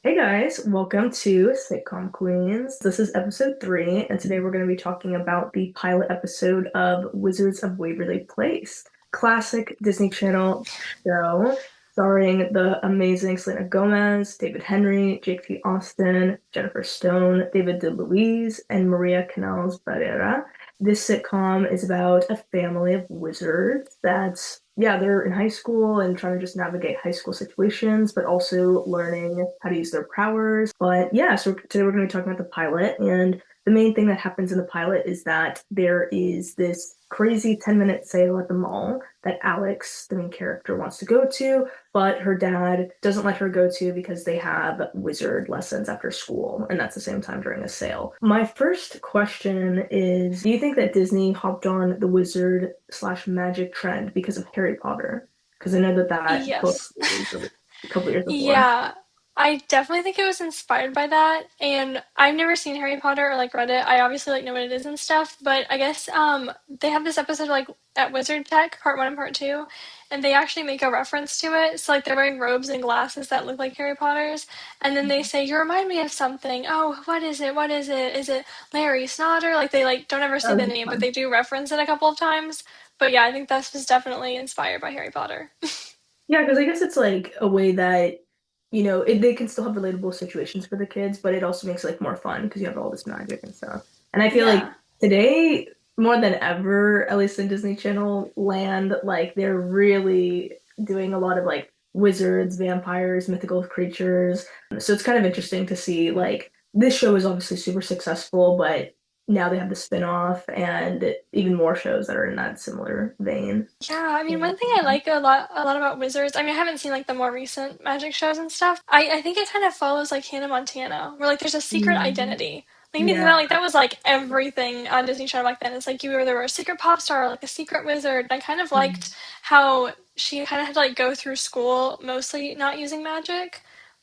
Hey guys, welcome to Sitcom Queens. This is episode 3, and today we're going to be talking about the pilot episode of Wizards of Waverly Place, classic Disney Channel show starring the amazing Selena Gomez, David Henry, Jake T. Austin, Jennifer Stone, David DeLuise, and Maria Canals Barrera. This sitcom is about a family of wizards that's, yeah, they're in high school and trying to just navigate high school situations, but also learning how to use their powers. But yeah, so today we're going to be talking about the pilot. And the main thing that happens in the pilot is that there is this crazy 10-minute sale at the mall that Alex, the main character, wants to go to, but her dad doesn't let her go to because they have wizard lessons after school, and that's the same time during a sale. My first question is, do you think that Disney hopped on the wizard slash magic trend because of Harry Potter? Because I know that book Yes. was released a couple years before. Yeah, I definitely think it was inspired by that. And I've never seen Harry Potter or like read it. I obviously like know what it is and stuff, but I guess they have this episode like at Wizard Tech, part one and part two, and they actually make a reference to it. So like they're wearing robes and glasses that look like Harry Potter's, and then they say, "You remind me of something." Oh, what is it? What is it? Is it Larry Snotter? Like they like don't ever say That the was name, but fun. they do reference it a couple of times. But yeah, I think this was definitely inspired by Harry Potter. Yeah, because I guess it's like a way that, they can still have relatable situations for the kids, but it also makes it like more fun because you have all this magic and stuff. And I feel like Yeah. today, more than ever, at least in Disney Channel land, like they're really doing a lot of like wizards, vampires, mythical creatures. So it's kind of interesting to see like this show is obviously super successful, but now they have the spin-off and even more shows that are in that similar vein. Yeah, I mean, one thing I like a lot about Wizards, I mean, I haven't seen like the more recent magic shows and stuff. I think it kind of follows like Hannah Montana, where like there's a secret Mm, identity. Like, you think yeah. about like that was like everything on Disney Channel back then. It's like you either were a secret pop star or like a secret wizard. And I kind of liked how she kind of had to like go through school mostly not using magic.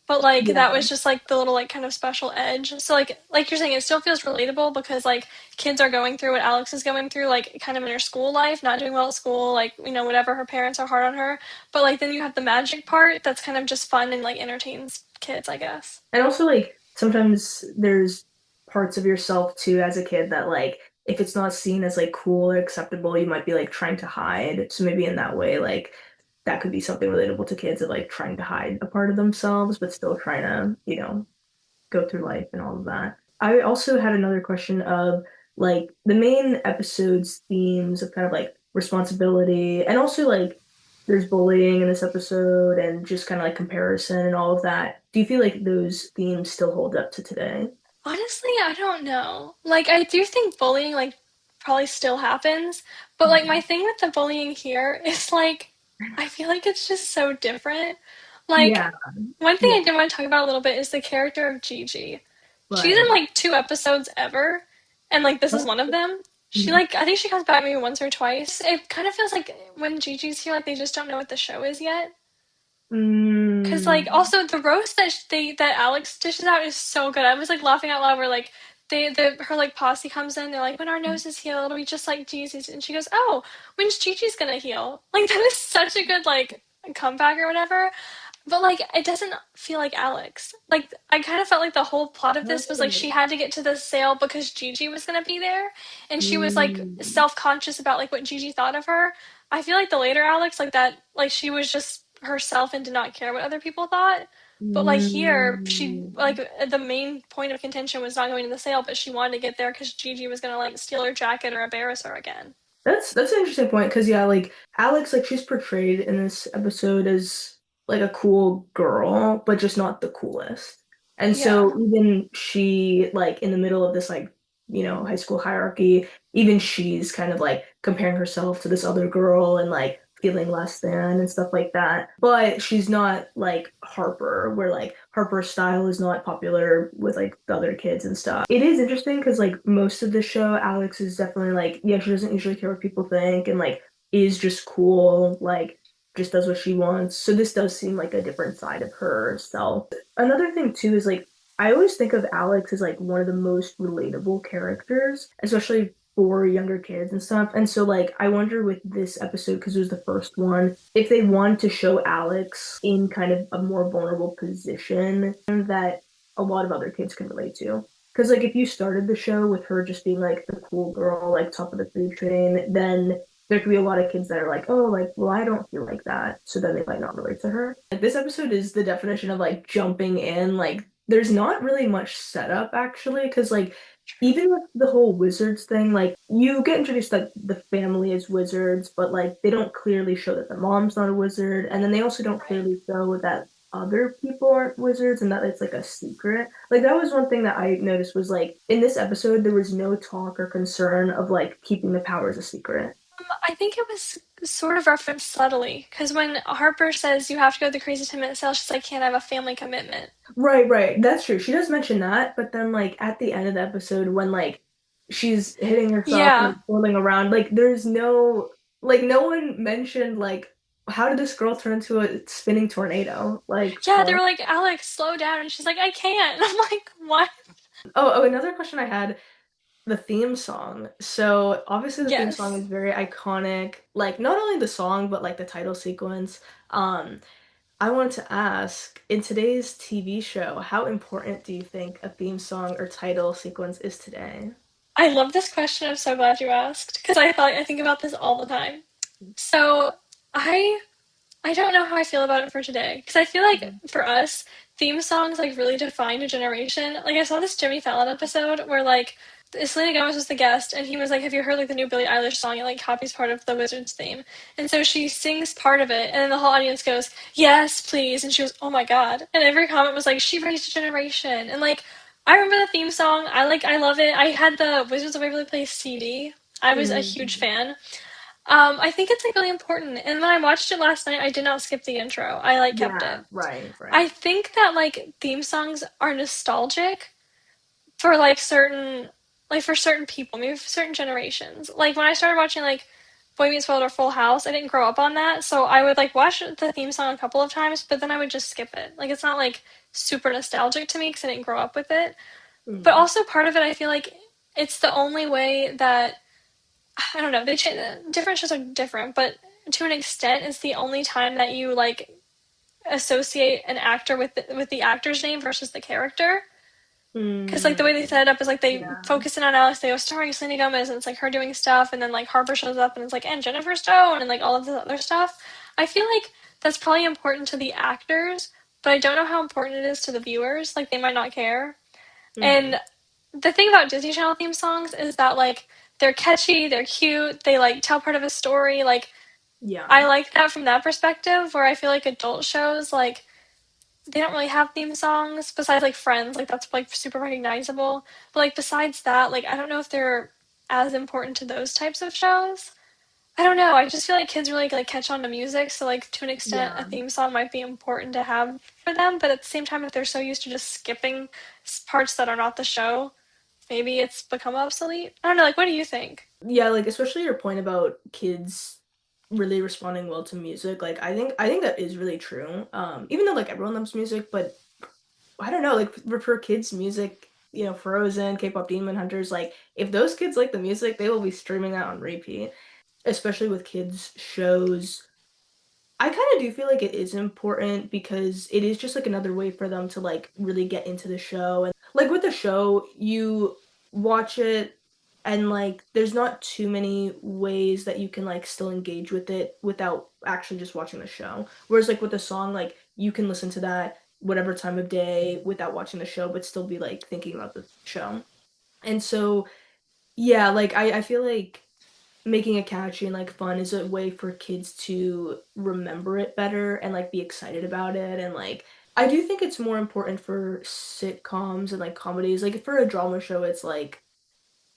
But like that Yeah. was just like the little like kind of special edge. So like you're saying, it still feels relatable because like kids are going through what Alex is going through, like kind of in her school life, not doing well at school, like, whatever, her parents are hard on her. But like then you have the magic part that's kind of just fun and like entertains kids, I guess. And also like sometimes there's parts of yourself too as a kid that like if it's not seen as like cool or acceptable, you might be like trying to hide. So maybe in that way, like that could be something relatable to kids of like trying to hide a part of themselves, but still trying to, go through life and all of that. I also had another question of like the main episode's themes of kind of like responsibility and also like there's bullying in this episode and just kind of like comparison and all of that. Do you feel like those themes still hold up to today? Honestly, I don't know. Like I do think bullying like probably still happens, but like my thing with the bullying here is like I feel like it's just so different. Yeah, Like one thing yeah, I did want to talk about a little bit is the character of Gigi. She's in right. like two episodes ever, and like this is one of them. She Mhm. like I think she comes back maybe once or twice. It kind of feels like when Gigi's here, like they just don't know what the show is yet. Cause like Mm, also the roast that Alex dishes out is so good. I was like laughing out loud where like her like posse comes in, they're like, when our noses heal, it'll be just like Gigi's, and she goes, oh, when's Gigi's gonna heal? Like that is such a good like comeback or whatever. But like it doesn't feel like Alex. Like I kind of felt like the whole plot of this was like she had to get to the sale because Gigi was gonna be there, and she was like mm, self conscious about like what Gigi thought of her. I feel like the later Alex like that like she was just herself and did not care what other people thought. But like here, she mm. like the main point of contention was not going to the sale, but she wanted to get there because Gigi was gonna like steal her jacket or embarrass her again. That's an interesting point because yeah, like Alex, like she's portrayed in this episode as like a cool girl, but just not the coolest. And Yeah. so even she, like in the middle of this like, high school hierarchy, even she's kind of like comparing herself to this other girl and like feeling less than and stuff like that. But she's not like Harper, where like Harper's style is not popular with like the other kids and stuff. It is interesting because like most of the show, Alex is definitely like, yeah, she doesn't usually care what people think and like is just cool, like just does what she wants. So this does seem like a different side of herself. Another thing too is like I always think of Alex as like one of the most relatable characters, especially for younger kids and stuff. And so like I wonder with this episode, because it was the first one, if they wanted to show Alex in kind of a more vulnerable position that a lot of other kids can relate to. Because like if you started the show with her just being like the cool girl, like top of the food chain, then there could be a lot of kids that are like, oh, like, well, I don't feel like that. So then they might not relate to her. Like this episode is the definition of like jumping in. Like there's not really much setup actually, because like even with the whole wizards thing, like you get introduced like the family is wizards, but like they don't clearly show that the mom's not a wizard, and then they also don't Right. clearly show that other people aren't wizards and that it's like a secret. Like that was one thing that I noticed was like in this episode there was no talk or concern of like keeping the powers a secret. I think it was sort of referenced subtly because when Harper says you have to go to the crazy 10-minute sale, she's like, "Can't I have a family commitment?" Right, right. That's true. She does mention that, but then like at the end of the episode when like she's hitting herself and Yeah, like twirling around, like there's no like no one mentioned like how did this girl turn into a spinning tornado? Like yeah. They what? were like, "Alex, slow down," and she's like, "I can't." And I'm like, "What?" Oh, another question I had, the theme song. So obviously the theme song Yes. is very iconic, like not only the song but like the title sequence. I wanted to ask, in today's TV show, how important do you think a theme song or title sequence is today? I love this question. I'm so glad you asked because I think about this all the time. So I I don't know how I feel about it for today because I feel like Mhm. for us, theme songs like really defined a generation. Like I saw this Jimmy Fallon episode where like Selena Gomez was the guest and he was like, "Have you heard like the new Billie Eilish song? It like copies part of the Wizards theme." And so she sings part of it and then the whole audience goes, "Yes, please." And she goes, "Oh my God." And every comment was like, "She raised a generation." And like I remember the theme song. I love it. I had the Wizards of Waverly Place CD. I was a huge Mhm. fan. I think it's like really important. And when I watched it last night, I did not skip the intro. I like kept Yeah, it. right, I right. think that like theme songs are nostalgic for like certain people, maybe for certain generations. Like when I started watching like Boy Meets World or Full House, I didn't grow up on that, so I would like watch the theme song a couple of times, but then I would just skip it. Like it's not like super nostalgic to me because I didn't grow up with it. But Mhm. also part of it, I feel like it's the only way that I don't know. Different shows are different, but to an extent, it's the only time that you like associate an actor with the actor's name versus the character. Because like the way they Mm. set it up is like they Yeah. focus in on Alex, they go starring Selena Gomez, and it's like her doing stuff, and then like Harper shows up, and it's like and Jennifer Stone, and like all of this other stuff. I feel like that's probably important to the actors, but I don't know how important it is to the viewers. Like they might not care. Hmm. And the thing about Disney Channel theme songs is that like they're catchy, they're cute, they like tell part of a story. Like Yeah. I like that from that perspective. Where I feel like adult shows like they don't really have theme songs besides like Friends, like that's like super recognizable. But like besides that, like I don't know if they're as important to those types of shows. I don't know. I just feel like kids really like catch on to music, so like to an extent, a Yeah. theme song might be important to have for them. But at the same time, if they're so used to just skipping parts that are not the show, maybe it's become obsolete. I don't know. Like, what do you think? Yeah, like especially your point about kids really responding well to music. Like I think that is really true. Even though like everyone loves music, but I don't know, like for kids music, Frozen, K-pop Demon Hunters, like if those kids like the music, they will be streaming that on repeat. Especially with kids shows, I kind of do feel like it is important because it is just like another way for them to like really get into the show. And like with the show, you watch it and like there's not too many ways that you can like still engage with it without actually just watching the show. Whereas like with the song, like you can listen to that whatever time of day without watching the show, but still be like thinking about the show. And so yeah, like I feel like making it catchy and like fun is a way for kids to remember it better and like be excited about it. And like I do think it's more important for sitcoms and like comedies. Like for a drama show, it's like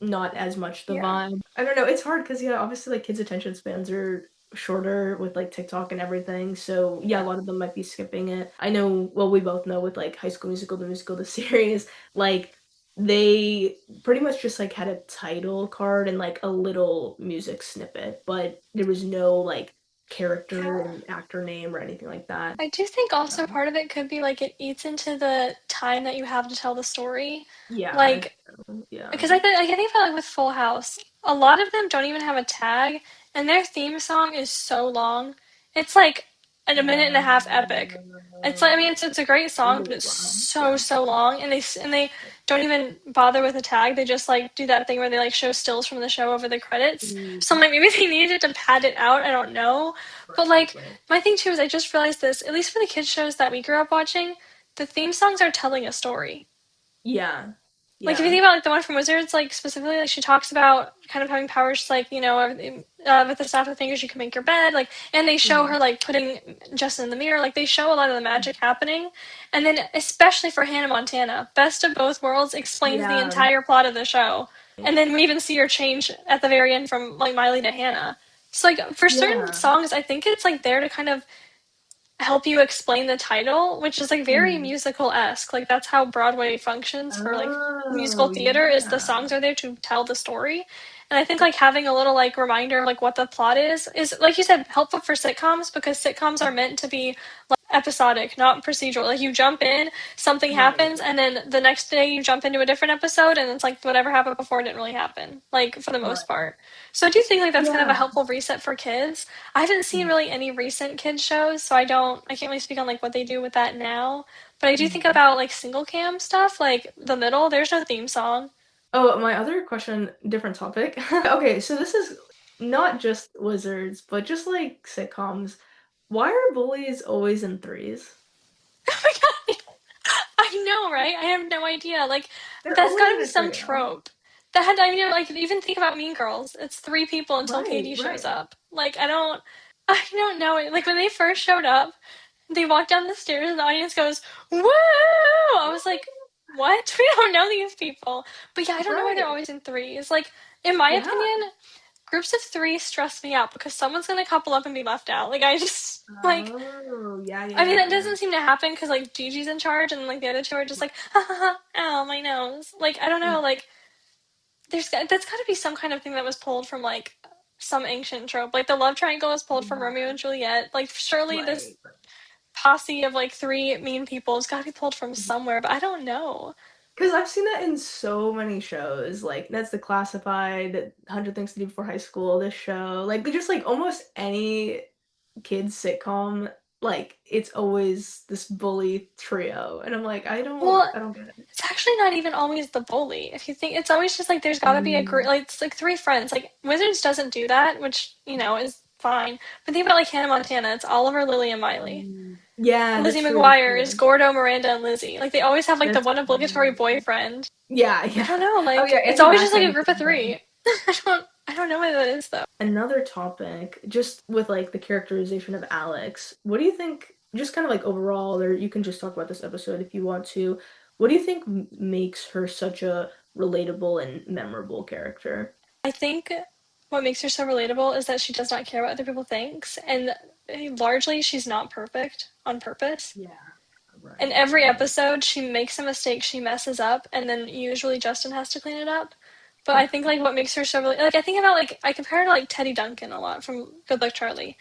not as much the Yeah. vibe. I don't know, it's hard because yeah, obviously like kids' attention spans are shorter with like TikTok and everything. So yeah, a Yeah. lot of them might be skipping it. I know, well, we both know with like High School Musical, the musical, the series, like they pretty much just like had a title card and like a little music snippet, but there was no like character Yeah. and actor name or anything like that. I do think also So, part of it could be like it eats into the time that you have to tell the story. yeah, I Like, think so. Yeah. because I think about like with Full House, a lot of them don't even have a tag, and their theme song is so long. It's like a minute and a half epic. It's like I mean it's a great song, but Really it's long. Yeah. so long, and they don't even bother with a tag. They just like do that thing where they like show stills from the show over the credits. So I'm Mm, like maybe they needed to pad it out. I don't know, but right, like right. my thing too is I just realized this. At least for the kids shows that we grew up watching, the theme songs are telling a story. Yeah. Like if you Yeah. think about like the one from Wizards, like specifically, like she talks about kind of having powers, like with the snap of the fingers you can make your bed, like, and they show Mhm. her like putting Justin in the mirror, like they show a lot of the magic happening, and then especially for Hannah Montana, Best of Both Worlds explains the Yeah. entire plot of the show, and then we even see her change at the very end from like Miley to Hannah. So like for certain Yeah. songs, I think it's like there to kind of help you explain the title, which is like very Mhm. musical-esque. Like that's how Broadway functions for like musical Oh, theater is the yeah. songs are there to tell the story. And I think like having a little like reminder of like what the plot is like you said helpful for sitcoms because sitcoms are meant to be episodic, not procedural. Like you jump in, something Right. happens, and then the next day you jump into a different episode, and it's like whatever happened before didn't really happen, like for the most Right. part. So I do think like that's kind of a Yeah. helpful reset for kids. I haven't seen really any recent kids shows, so I can't really speak on like what they do with that now. But I do think Mhm. about like single cam stuff, like The Middle. There's no theme song. Oh, my other question, different topic. Okay, so this is not just wizards, but just like sitcoms. Why are bullies always in threes? Oh my god, I know, right? I have no idea. Like, They're that's always gotta in be a some trio. trope. That had, I mean, like, even think about Mean Girls. It's three people until Right, Katie shows right. up. Like, I don't know. Like, when they first showed up, they walked down the stairs and the audience goes, "Woo!" I was like, what? We don't know these people. But yeah, I don't know why they're Right. always in threes. Like, in my Yeah. opinion, groups of three stress me out because someone's gonna couple up and be left out. Like, I just, like, Oh, yeah, yeah, I mean, that yeah, yeah. doesn't seem to happen because like Gigi's in charge, and like the other two are just like, ha ha ha, ow, my nose. Like I don't know, like that's got to be some kind of thing that was pulled from like some ancient trope. Like the love triangle was pulled from Romeo Yeah, and Juliet. Like surely this right. posse of like three mean people has got to be pulled from Right. somewhere, but I don't know. Because I've seen that in so many shows, like that's the Classified, 100 Things to Do Before High School, this show, like just like almost any kids sitcom, like it's always this bully trio, and I'm like, Well, I don't get it. it's actually not even always the bully. If you think it's always just like there's got to be a group, Mm, like it's like three friends. Like Wizards doesn't do that, which is fine. But think about like Hannah Montana. It's Oliver, Lily, and Miley. yeah, Lizzie that's true. That's McGuire is true. Gordo, Miranda, and Lizzie. Like they always have like the That's one obligatory true. boyfriend. Yeah, I yeah. don't know. Oh Like yeah, it's Andy always just Mack like had a the group of same thing. three. I don't know what that is though. Another topic, just with like the characterization of Alex, what do you think, just kind of like overall, or you can just talk about this episode if you want to, what do you think makes her such a relatable and memorable character? I think what makes her so relatable is that she does not care what other people thinks, and largely she's not perfect on purpose. Yeah, In right, every right. episode, she makes a mistake, she messes up, and then usually Justin has to clean it up. But I think like what makes her so really like I think about like I compare her to like Teddy Duncan a lot from Good Luck Charlie.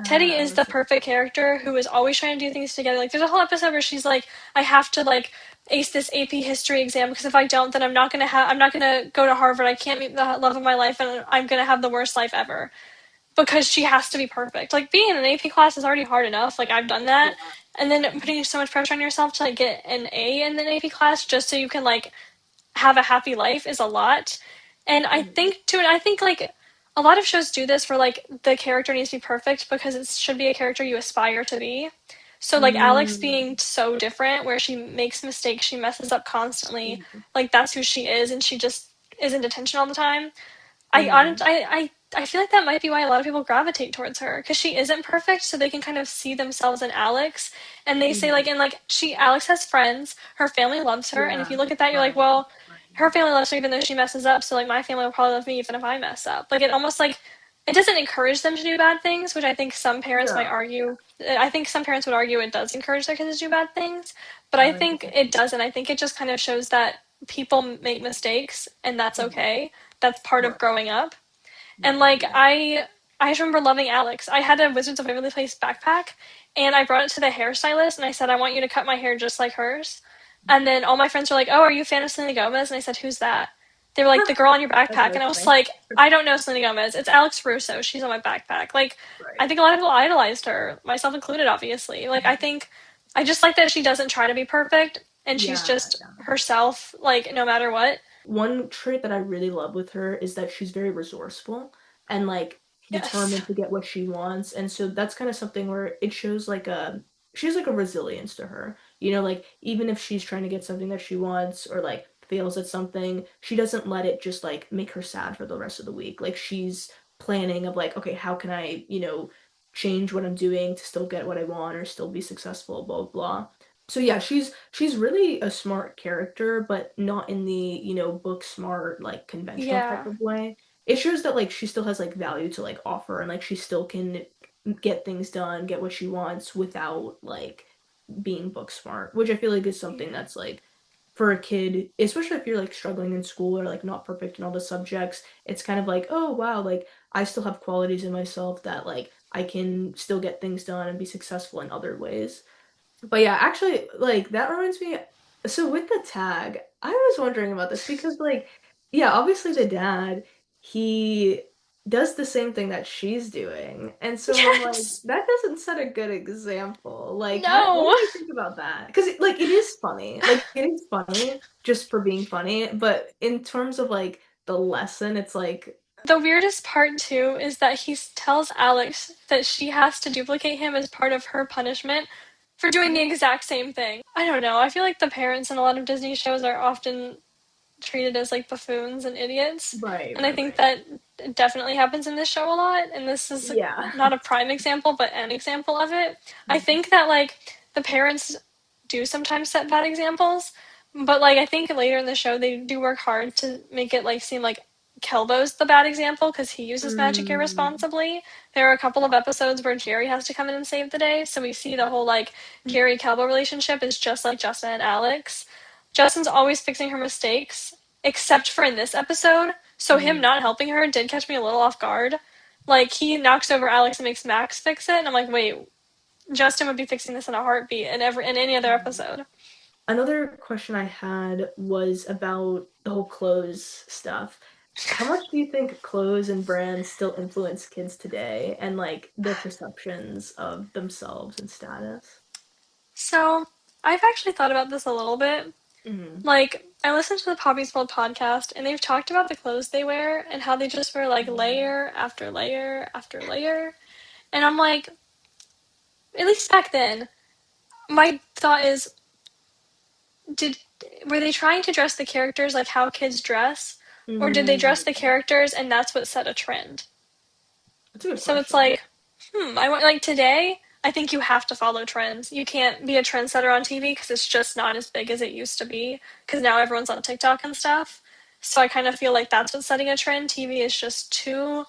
Teddy Yeah, is the that's perfect character who is always trying to do things together. Like there's a whole episode where she's like, I have to like ace this AP history exam because if I don't, then I'm not gonna go to Harvard. I can't meet the love of my life, and I'm gonna have the worst life ever because she has to be perfect. Like being in an AP class is already hard enough. Like I've done yeah. that, and then putting so much pressure on yourself to like get an A in an AP class just so you can like have a happy life is a lot. And Mhm. I think like a lot of shows do this where like the character needs to be perfect because it should be a character you aspire to be. So like Alex being Mm, so different where she makes mistakes, she messes up constantly, mhm, like that's who she is and she just isn't attention all the time. mhm. I feel like that might be why a lot of people gravitate towards her because she isn't perfect, so they can kind of see themselves in Alex, and they say Mhm. like, and like Alex has friends, her family loves her, and if Yeah, you look at that, you're like, right, well, right. her family loves her even though she messes up, so like my family will probably love me even if I mess up. Like it almost like it doesn't encourage them to do bad things, which I think some parents might No, argue. I think some parents would argue it does encourage their kids to do bad things, but I I think it disagree. doesn't. I think it just kind of shows that people make mistakes and that's Mhm. okay. That's part of Right, growing up. And right, like yeah. I just remember loving Alex. I had a Wizards of Waverly Place backpack, and I brought it to the hairstylist, and I said, I want you to cut my hair just like hers. And then all my friends were like, oh, are you a fan of Selena Gomez? And I said, who's that? They were like, the girl on your That's backpack. really And I was funny. like, I don't know Selena Gomez. It's Alex Russo. She's on my backpack. Like, I Right. think a lot of people idolized her, myself included, obviously. Like, I just like that she doesn't try to be perfect, and she's Yeah, just yeah. herself, like, no matter what. One trait that I really love with her is that she's very resourceful and like Yes. determined to get what she wants. And so that's kind of something where it shows like a she's like a resilience to her. You know, like even if she's trying to get something that she wants or like fails at something, she doesn't let it just like make her sad for the rest of the week. Like she's planning of like, okay, how can I, change what I'm doing to still get what I want or still be successful, blah blah blah. So yeah, she's really a smart character, but not in the, book smart, like conventional type Yeah. of way. It shows that like she still has like value to like offer and like she still can get things done, get what she wants without like being book smart, which I feel like is something Yeah. that's like for a kid, especially if you're like struggling in school or like not perfect in all the subjects, it's kind of like, oh wow, like I still have qualities in myself that like I can still get things done and be successful in other ways. But yeah, actually, like that reminds me. So with the tag, I was wondering about this because, like, yeah, obviously the dad, he does the same thing that she's doing, and so I'm like, Yes. that doesn't set a good example. Like, what do No. you think about that? Because like it is funny, like it is funny just for being funny, but in terms of like the lesson, it's like, The weirdest part, too, is that he tells Alex that she has to duplicate him as part of her punishment for doing the exact same thing. I don't know. I feel like the parents in a lot of Disney shows are often treated as like buffoons and idiots. right, And I right, think right, that definitely happens in this show a lot. And this is yeah. not a prime example, but an example of it. I think that like the parents do sometimes set bad examples, but like I think later in the show they do work hard to make it like seem like Kelbo's the bad example because he uses magic Mm, irresponsibly. There are a couple of episodes where Jerry has to come in and save the day, so we see the whole like Jerry Kelbo relationship is just like Justin and Alex. Justin's always fixing her mistakes, except for in this episode. So him mm. not helping her did catch me a little off guard. Like he knocks over Alex and makes Max fix it, and I'm like, wait, Justin would be fixing this in a heartbeat in any other episode. Another question I had was about the whole clothes stuff. How much do you think clothes and brands still influence kids today and like their perceptions of themselves and status? So I've actually thought about this a little bit. Mm. Like I listened to the Poppy's World podcast, and they've talked about the clothes they wear and how they just wear like layer after layer after layer. And I'm like, at least back then, my thought is, did were they trying to dress the characters like how kids dress, or did they dress Mm. the characters and that's what set a trend? That's a good So it's question. like, I want like today. I think you have to follow trends. You can't be a trendsetter on TV because it's just not as big as it used to be. Because now everyone's on TikTok and stuff. So I kind of feel like that's what's setting a trend. TV is just too.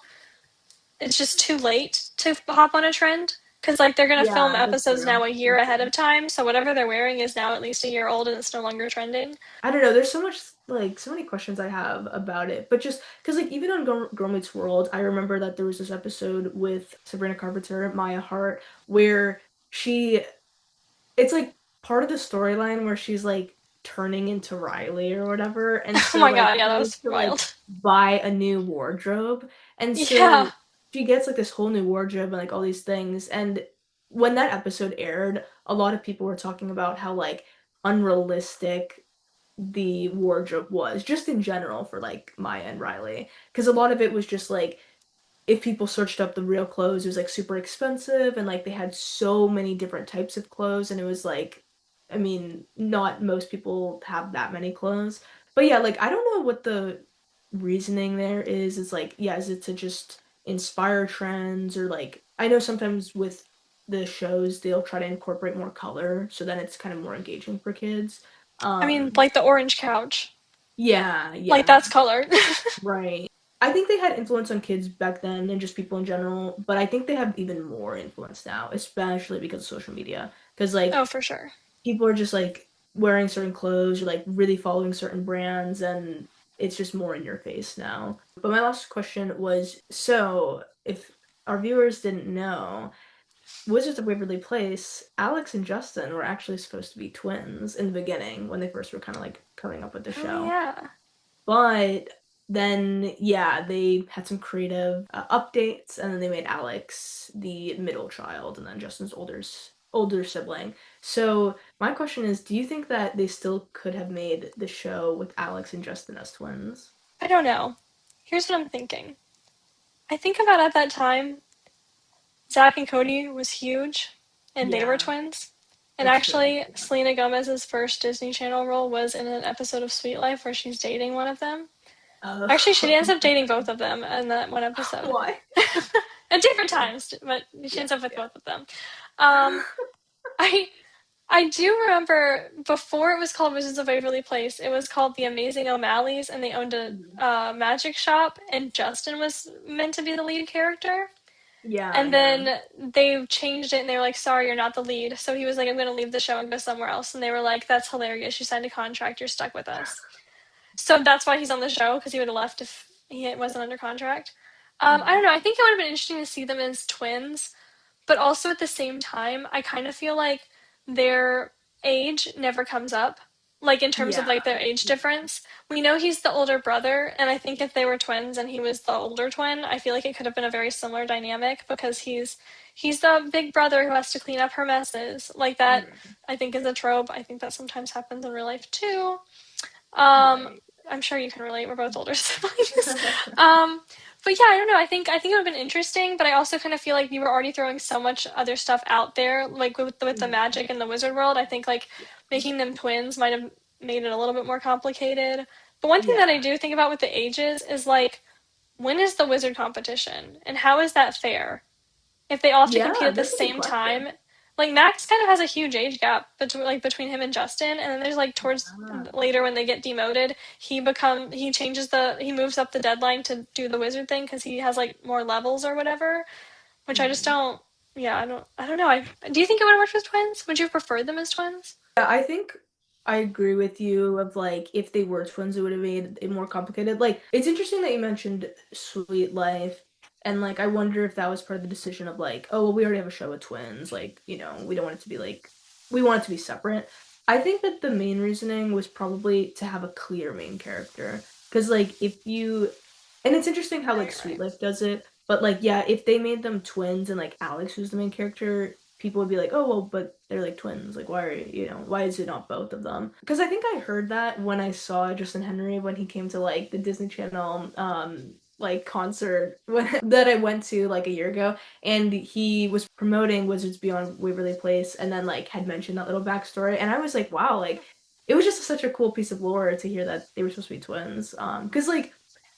It's just too late to hop on a trend. Because like they're gonna film Yeah, that's episodes true. now a year That's ahead true. of time. So whatever they're wearing is now at least a year old and it's no longer trending. I don't know. There's so much like so many questions I have about it, but just because like even on Girl Meets World, I remember that there was this episode with Sabrina Carpenter, Maya Hart, where she it's like part of the storyline where she's like turning into Riley or whatever, and Oh so my like god, yeah, she that needs was to like wild. buy a new wardrobe, and Yeah. so she gets like this whole new wardrobe and like all these things. And when that episode aired, a lot of people were talking about how like unrealistic the wardrobe was, just in general for like Maya and Riley, because a lot of it was just like if people searched up the real clothes, it was like super expensive and like they had so many different types of clothes and it was like I mean, not most people have that many clothes. But yeah, like I don't know what the reasoning there is. It's like, yeah, is it to just inspire trends or like I know sometimes with the shows they'll try to incorporate more color so then it's kind of more engaging for kids. I mean, Um like the orange couch. yeah, Like yeah. that's color. Right. I think they had influence on kids back then and just people in general, but I think they have even more influence now, especially because of social media. Because like Oh, for sure. people are just like wearing certain clothes or like really following certain brands and it's just more in your face now. But my last question was, so if our viewers didn't know, Wizards of Waverly Place, Alex and Justin were actually supposed to be twins in the beginning when they first were kind of like coming up with the Oh show. yeah. But then, yeah, they had some creative updates, and then they made Alex the middle child, and then Justin's older sibling. So my question is, do you think that they still could have made the show with Alex and Justin as twins? I don't know. Here's what I'm thinking. I think about at that time, Zach and Cody was huge, and they were Yeah, twins. And that's true. actually, Selena Gomez's first Disney Channel role was in an episode of Sweet Life where she's dating one of them. Actually, she ends up dating both of them in that one episode. Why? At different times, but she Yeah, ends up with yeah. both of them. Um, I I do remember before it was called Wizards of Waverly Place, it was called The Amazing O'Malleys, and they owned a Mhm. magic shop, and Justin was meant to be the lead character. Yeah, And yeah. then they changed it, and they were like, "Sorry, you're not the lead." So he was like, "I'm going to leave the show and go somewhere else." And they were like, "That's hilarious. You signed a contract. You're stuck with us." So that's why he's on the show because he would have left if he wasn't under contract. I Mhm. don't know. I think it would have been interesting to see them as twins, but also at the same time, I kind of feel like their age never comes up. Like in terms of Yeah. like their age difference. We know he's the older brother, and I think if they were twins and he was the older twin, I feel like it could have been a very similar dynamic because he's the big brother who has to clean up her messes. Like that Mhm. I think is a trope. I think that sometimes happens in real life too. Um, Right. I'm sure you can relate. We're both older siblings. Um, but yeah, I don't know. I think it would have been interesting, but I also kind of feel like you were already throwing so much other stuff out there, like with the Mhm. magic and the wizard world. I think like Yeah. making them twins might have made it a little bit more complicated. But one thing that I Yeah. do think about with the ages is like when is the wizard competition and how is that fair? If they all have to Yeah, compete at the that's a good same question. time. Like Max kind of has a huge age gap between him and Justin, and then there's like towards Ah. later when they get demoted, he moves up the deadline to do the wizard thing because he has like more levels or whatever, which I just Mhm. don't. Yeah, I don't know. Do you think it would have worked with twins? Would you have preferred them as twins? Yeah, I think I agree with you of like if they were twins, it would have made it more complicated. Like it's interesting that you mentioned Sweet Life, and like I wonder if that was part of the decision of like, oh well, we already have a show with twins, like we don't want it to be like we want it to be separate. I think that the main reasoning was probably to have a clear main character, because like if you, and it's interesting how like Right, Sweet right. Life does it, but like yeah, if they made them twins and like Alex was the main character people would be like, oh, well, but they're like twins. Like, why are why is it not both of them? Because I think I heard that when I saw Justin Henry when he came to like the Disney Channel like concert that I went to like a year ago, and he was promoting Wizards Beyond Waverly Place, and then like had mentioned that little backstory, and I was like, wow, like it was just such a cool piece of lore to hear that they were supposed to be twins. Because like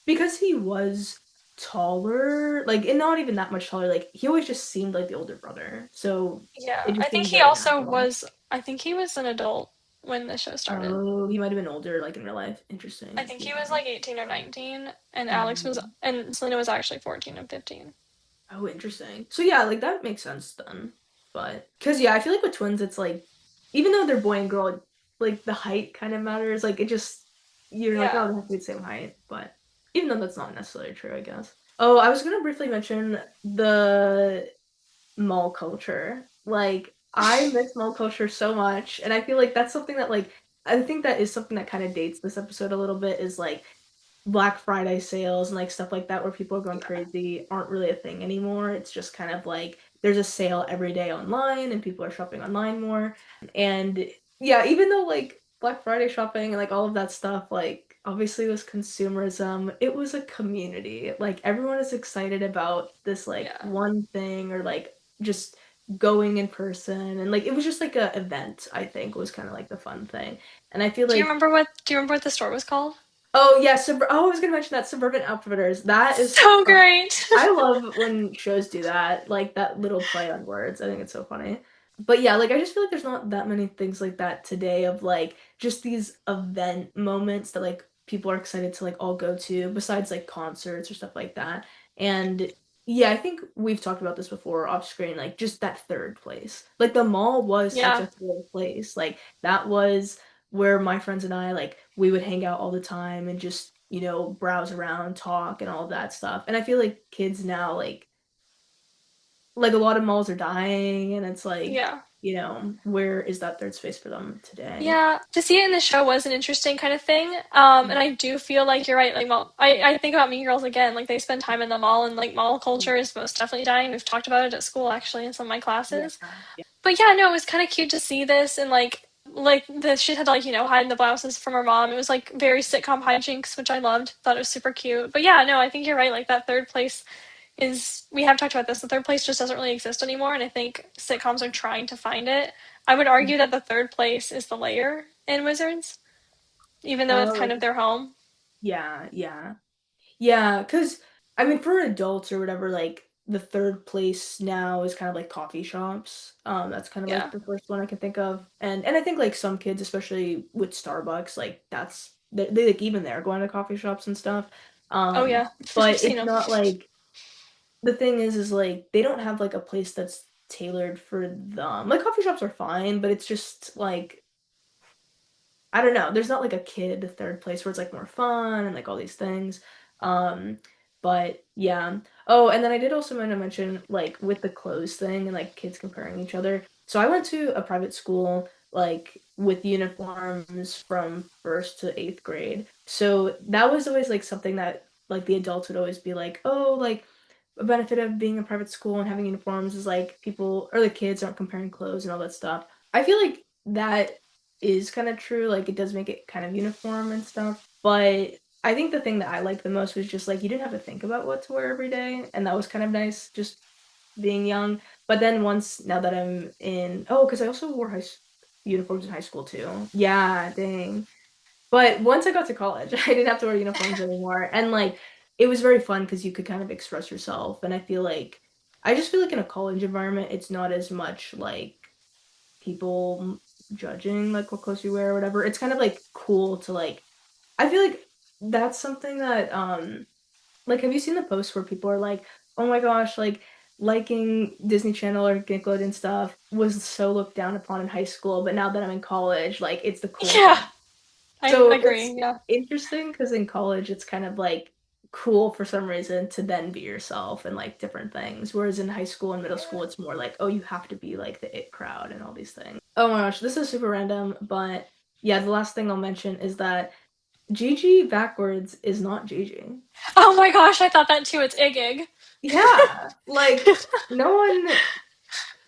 because he was taller, like, and not even that much taller. Like, he always just seemed like the older brother. So it Yeah, I just think seemed he very also natural. was. I think he was an adult when the show started. Oh, he might have been older, like in real life. I Interesting. think he Yeah. was like 18 or 19, Mhm. and Selena was actually 14 and 15. Oh, interesting. So yeah, like that makes sense then. But because yeah, I feel like with twins, it's like even though they're boy and girl, like the height kind of matters. Like it just you're like, oh, Yeah. they have to be the same height. But even though that's not necessarily true, I guess. Oh, I was gonna briefly mention the mall culture. Like I miss mall culture so much, and I feel like that's something that like I think that is something that kind of dates this episode a little bit is like Black Friday sales and like stuff like that where people are going Yeah. crazy aren't really a thing anymore. It's just kind of like there's a sale every day online and people are shopping online more. And yeah, even though like Black Friday shopping and like all of that stuff like obviously was consumerism, it was a community. Like everyone is excited about this like Yeah. one thing or like just going in person and like it was just like a event, I think was kind of like the fun thing. And I feel like Do you remember what the store was called? oh yeah, oh I was gonna mention that Suburban Outfitters. That is So great. I love when shows do that, like that little play on words. I think it's so funny. But yeah, like I just feel like there's not that many things like that today of like just these event moments that like people are excited to like all go to besides like concerts or stuff like that. And yeah, I think we've talked about this before off screen, like just that third place. Like the mall was such Yeah. a third place. Like that was where my friends and I like we would hang out all the time and just browse around, talk and all of that stuff. And I feel like kids now like like a lot of malls are dying, and it's like, Yeah. where is that third space for them today? Yeah, to see it in the show was an interesting kind of thing. And I do feel like you're right. Like, I think about Mean Girls again. Like, they spend time in the mall, and like mall culture is most definitely dying. We've talked about it at school actually in some of my Yeah. classes. But yeah, no, it was kind of cute to see this and like the she had to like hide in the blouses from her mom. It was like very sitcom hijinks, which I loved. Thought it was super cute. But yeah, no, I think you're right. Like that third place is we have talked about this. The third place just doesn't really exist anymore, and I think sitcoms are trying to find it. I would argue that the third place is the layer in Wizards, even though it's kind Oh, of their home. yeah, yeah. Yeah, because I mean, for adults or whatever, like the third place now is kind of like coffee shops. That's kind of like Yeah. the first one I can think of, and I think like some kids, especially with Starbucks, like they like even they're going to coffee shops and stuff. Oh Um, yeah, I've but seen it's them. not like the thing is like they don't have like a place that's tailored for them. Like coffee shops are fine, but it's just like I don't know. There's not like a kid third place where it's like more fun and like all these things. Um, but yeah. Oh, and then I did also want to mention like with the clothes thing and like kids comparing each other. So I went to a private school like with uniforms from first to eighth grade. So that was always like something that like the adults would always be like, oh, like a benefit of being a private school and having uniforms is like people or the kids aren't comparing clothes and all that stuff. I feel like that is kind of true. Like it does make it kind of uniform and stuff. But I think the thing that I liked the most was just like you didn't have to think about what to wear every day, and that was kind of nice, just being young. But then once now that I'm in, oh, because I also wore uniforms in high school too. Yeah, dang. But once I got to college, I didn't have to wear uniforms anymore, and like it was very fun because you could kind of express yourself. And I just feel like in a college environment, it's not as much like people judging like what clothes you wear or whatever. It's kind of like cool to like I feel like that's something that like have you seen the posts where people are like, "Oh my gosh, like liking Disney Channel or Nickelodeon stuff was so looked down upon in high school, but now that I'm in college, like it's the cool Yeah, thing." I So agree. it's Yeah. interesting because in college it's kind of like cool for some reason to then be yourself and like different things. Whereas in high school and middle school it's more like, oh, you have to be like the it crowd and all these things. Oh my gosh, this is super random, but yeah, the last thing I'll mention is that Gigi backwards is not Gigi. Oh my gosh, I thought that too. It's Igig. Yeah, like no one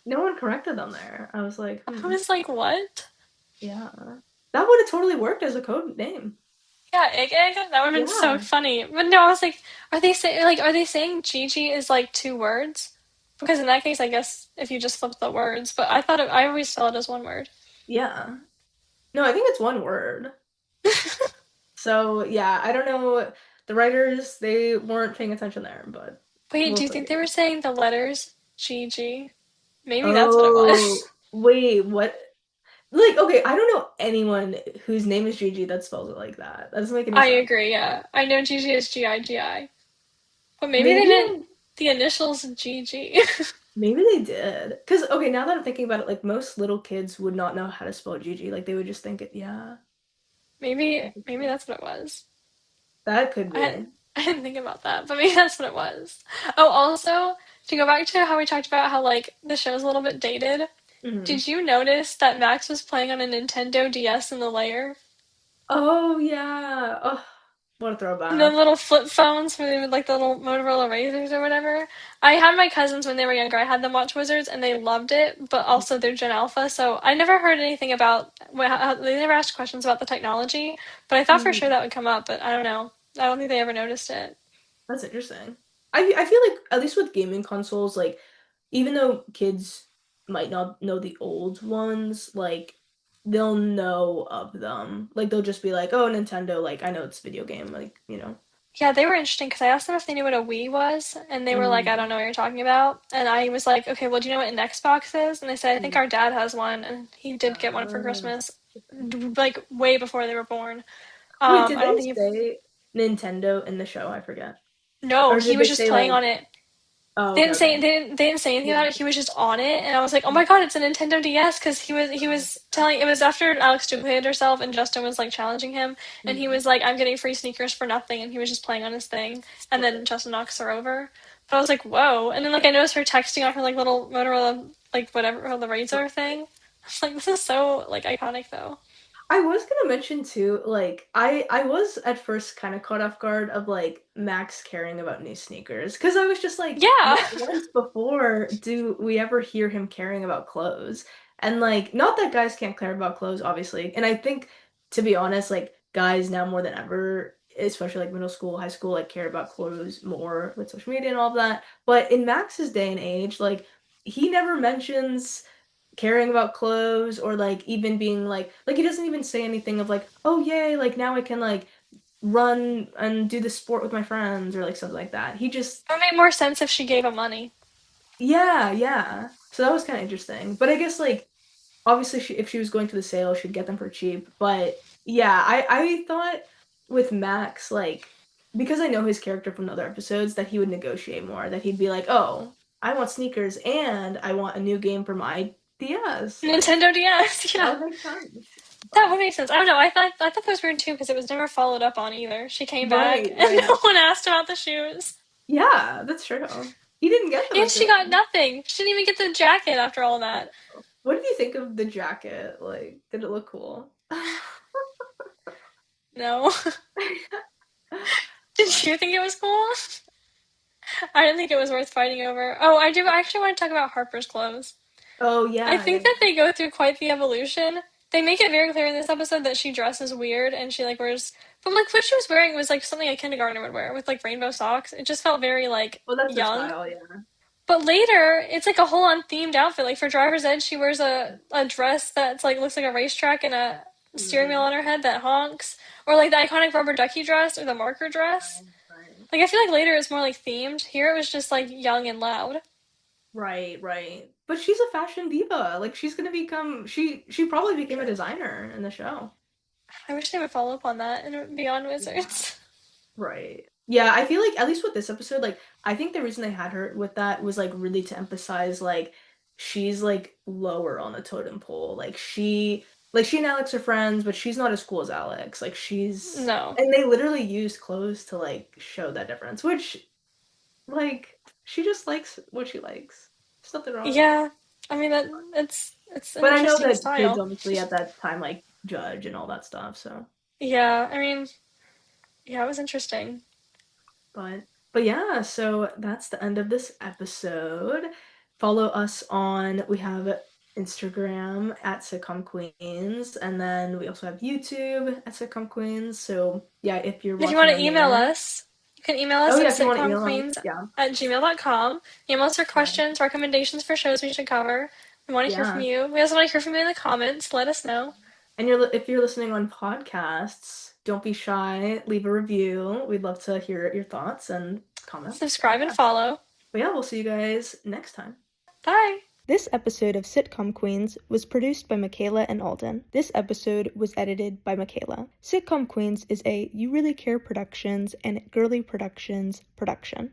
no one corrected them there. I was like, I hmm, was like, what? yeah. That would have totally worked as a code name. Yeah, Igig. That would have been so Yeah. funny. But no, I was like, are they saying Gigi is like two words? Because in that case, I guess if you just flip the words. But I always spell it as one word. Yeah. No, I think it's one word. So yeah, I don't know. The writers, they weren't paying attention there, but Wait, we'll do you think forget. they were saying the letters GG? Maybe that's what it Oh, was. wait, what? Like, okay, I don't know anyone whose name is Gigi that spells it like that. That doesn't make any I sense. agree, yeah. I know GG is GIGI. But maybe they Maybe meant the initials GG. maybe they did. Because okay, now that I'm thinking about it, like most little kids would not know how to spell Gigi. Like they would just think it, yeah. Maybe that's what it was. That could I be. hadn't, I didn't think about that, but maybe that's what it was. Oh, also, to go back to how we talked about how like the show's a little bit dated, Mhm. did you notice that Max was playing on a Nintendo DS in the lair? Oh yeah. Oh, what a And the throwback. little flip phones where they would like the little Motorola Razors or whatever. I had my cousins when they were younger. I had them watch Wizards and they loved it, but also they're Gen Alpha, so I never heard anything about they never asked questions about the technology. But I thought for sure Mhm. that would come up, but I don't know. I don't think they ever noticed it. That's interesting. I feel like at least with gaming consoles, like even though kids might not know the old ones, like they'll know of them. Like they'll just be like, "Oh, Nintendo, like I know it's a video game." Like. Yeah, they were interesting because I asked them if they knew what a Wii was, and they were like, I Mm. don't know what you're talking about. And I was like, okay, well, do you know what an Xbox is? And they said, I think Mm. our dad has one, and he did get one for Uh, Christmas, like way before they were born. Wait, did I they don't think you. say Nintendo in the show? I forget. No, Or he did was they just say playing like, on it. oh, okay, okay. They didn't say anything Yeah. about it. He was just on it, and I was like, oh my god, it's a Nintendo DS because he was telling it was after Alex duplicated herself and Justin was like challenging him, and he Mm. was like, I'm getting free sneakers for nothing, and he was just playing on his thing, and then Justin knocks her over. But I was like, whoa. And then like I noticed her texting on her like little Motorola like whatever the razor thing. I was like, this is so like iconic though. I was gonna mention too, like I was at first kind of caught off guard of like Max caring about new sneakers because I was just like, Yeah. not once before do we ever hear him caring about clothes. And like, not that guys can't care about clothes, obviously. And I think, to be honest, like guys now more than ever, especially like middle school, high school, like care about clothes more with social media and all of that. But in Max's day and age, like he never mentions caring about clothes or like even being like he doesn't even say anything of like, oh yay, like now I can like run and do this sport with my friends or like something like that. He just, It would make more sense if she gave him money. yeah. So that was kind of interesting. But I guess like obviously if she was going to the sale, she'd get them for cheap. But yeah, I thought with Max, like because I know his character from the other episodes, that he would negotiate more, that he'd be like, oh, I want sneakers and I want a new game for my DS. Like Nintendo DS, that yeah. would make sense. That But would make sense. I don't know. I thought that was weird too because it was never followed up on either. She came back right, and no right. one asked about the shoes. Yeah, that's true. He didn't get them And after she got that. nothing. She didn't even get the jacket after all I that. know. What did you think of the jacket? Like, did it look cool? No. Did you think it was cool? I didn't think it was worth fighting over. Oh, I do. I actually want to talk about Harper's clothes. Oh I yeah, think yeah. that they go through quite the evolution. They make it very clear in this episode that she dresses weird and she like wears. But like what she was wearing was like something a kindergartner would wear with like rainbow socks. It just felt very like Well, that's her young. style, yeah. But later, it's like a whole unthemed outfit. Like for Driver's Ed, she wears a dress that's like looks like a racetrack and a steering wheel Mm, on her head that honks, or like the iconic rubber ducky dress or the marker dress. right, right. Like I feel like later it's more like themed. Here it was just like young and loud. Right, right. But she's a fashion diva. Like she's gonna become she probably became a True. designer in the show. I wish they would follow up on that in Beyond Yeah. Wizards. Right. Yeah, I feel like at least with this episode, like I think the reason they had her with that was like really to emphasize like she's like lower on the totem pole. Like she and Alex are friends, but she's not as cool as Alex. Like she's No. and they literally used clothes to like show that difference, which like she just likes what she likes. There's nothing wrong with that. Yeah. I mean that it's an But I know interesting that kids style. obviously at that time like judge and all that stuff, so Yeah. I mean, yeah, it was interesting. But but yeah, so that's the end of this episode. Follow us on we have Instagram at Sitcom Queens, and then we also have YouTube at Sitcom Queens. So yeah, if you're And if you watching want to on email there, us, you can email oh us at yeah, if you want to email us, sitcomqueens yeah, at gmail.com. Email us your yeah, questions, recommendations for shows we should cover. We want to hear from yeah. you. We also want to hear from you in the comments. Let us know. And if you're listening on podcasts, don't be shy, leave a review. We'd love to hear your thoughts and comments. Subscribe and Yeah. follow. But yeah, we'll see you guys next time. Bye. This episode of Sitcom Queens was produced by Michaela and Aldyn. This episode was edited by Michaela. Sitcom Queens is a You Really Care Productions and Girly Productions production.